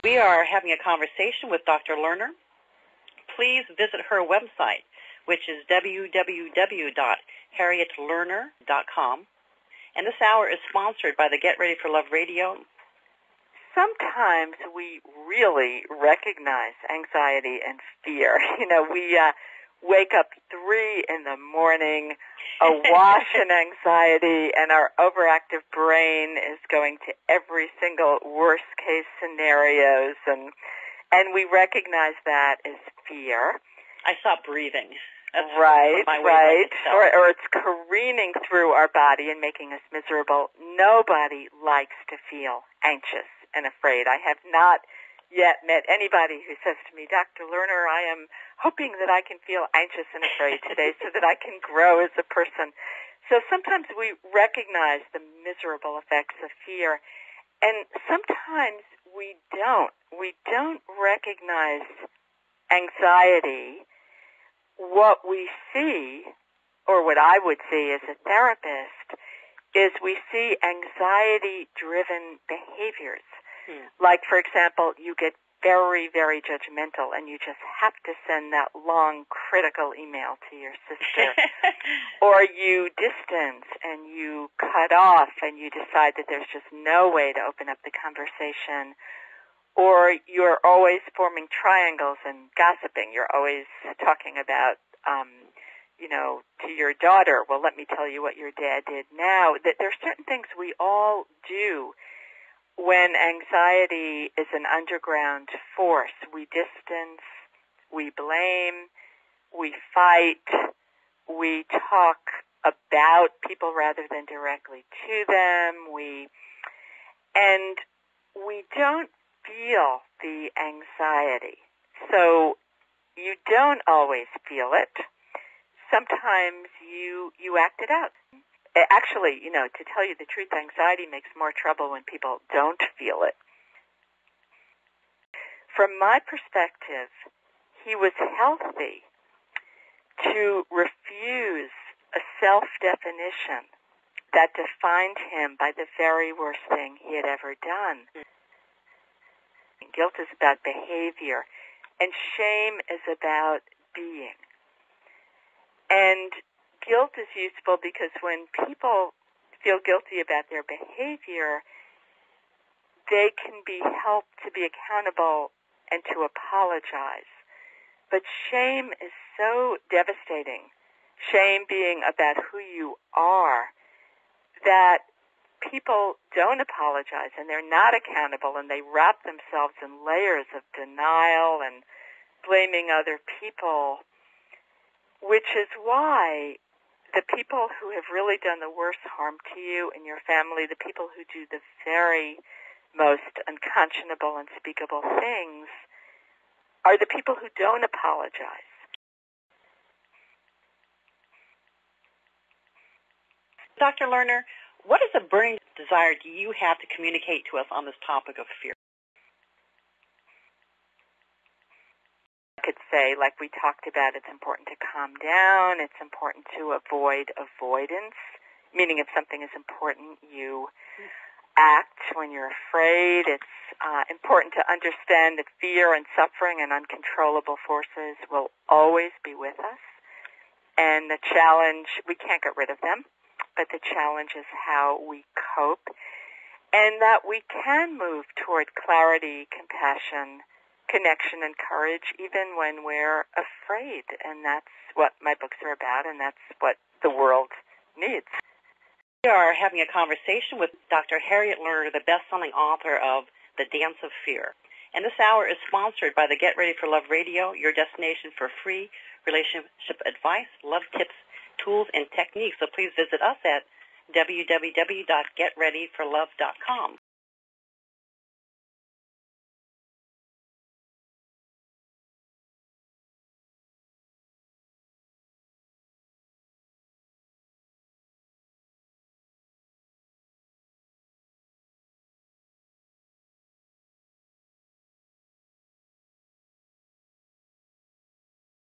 We are having a conversation with Dr. Lerner. Please visit her website, which is www.harrietlerner.com. And this hour is sponsored by the Get Ready for Love Radio. Sometimes we really recognize anxiety and fear. We wake up 3 in the morning, awash in anxiety, and our overactive brain is going to every single worst-case scenarios, and we recognize that as fear. I stopped breathing. That's right. Or it's careening through our body and making us miserable. Nobody likes to feel anxious and afraid. I have not yet met anybody who says to me, Dr. Lerner, I am hoping that I can feel anxious and afraid today so that I can grow as a person. So sometimes we recognize the miserable effects of fear, and sometimes we don't. We don't recognize anxiety. What we see, or what I would see as a therapist, is we see anxiety-driven behaviors. Like, for example, you get very, very judgmental and you just have to send that long, critical email to your sister. Or you distance and you cut off and you decide that there's just no way to open up the conversation. Or you're always forming triangles and gossiping. You're always talking about, to your daughter, well, let me tell you what your dad did now. That there are certain things we all do when anxiety is an underground force. We distance, we blame, we fight, we talk about people rather than directly to them, and we don't feel the anxiety. So you don't always feel it. Sometimes you act it out. Actually, to tell you the truth, anxiety makes more trouble when people don't feel it. From my perspective, he was healthy to refuse a self-definition that defined him by the very worst thing he had ever done. Guilt is about behavior, and shame is about being. And guilt is useful because when people feel guilty about their behavior, they can be helped to be accountable and to apologize. But shame is so devastating, shame being about who you are, that people don't apologize and they're not accountable, and they wrap themselves in layers of denial and blaming other people, which is why the people who have really done the worst harm to you and your family, the people who do the very most unconscionable, unspeakable things, are the people who don't apologize. Dr. Lerner, what is a burning desire do you have to communicate to us on this topic of fear? Could say, like we talked about, it's important to calm down, it's important to avoid avoidance, meaning if something is important, you act when you're afraid. It's important to understand that fear and suffering and uncontrollable forces will always be with us, and the challenge, we can't get rid of them, but the challenge is how we cope, and that we can move toward clarity, compassion, connection, and courage, even when we're afraid. And that's what my books are about, and that's what the world needs. We are having a conversation with Dr. Harriet Lerner, the best-selling author of The Dance of Fear. And this hour is sponsored by the Get Ready for Love Radio, your destination for free relationship advice, love tips, tools, and techniques. So please visit us at www.getreadyforlove.com.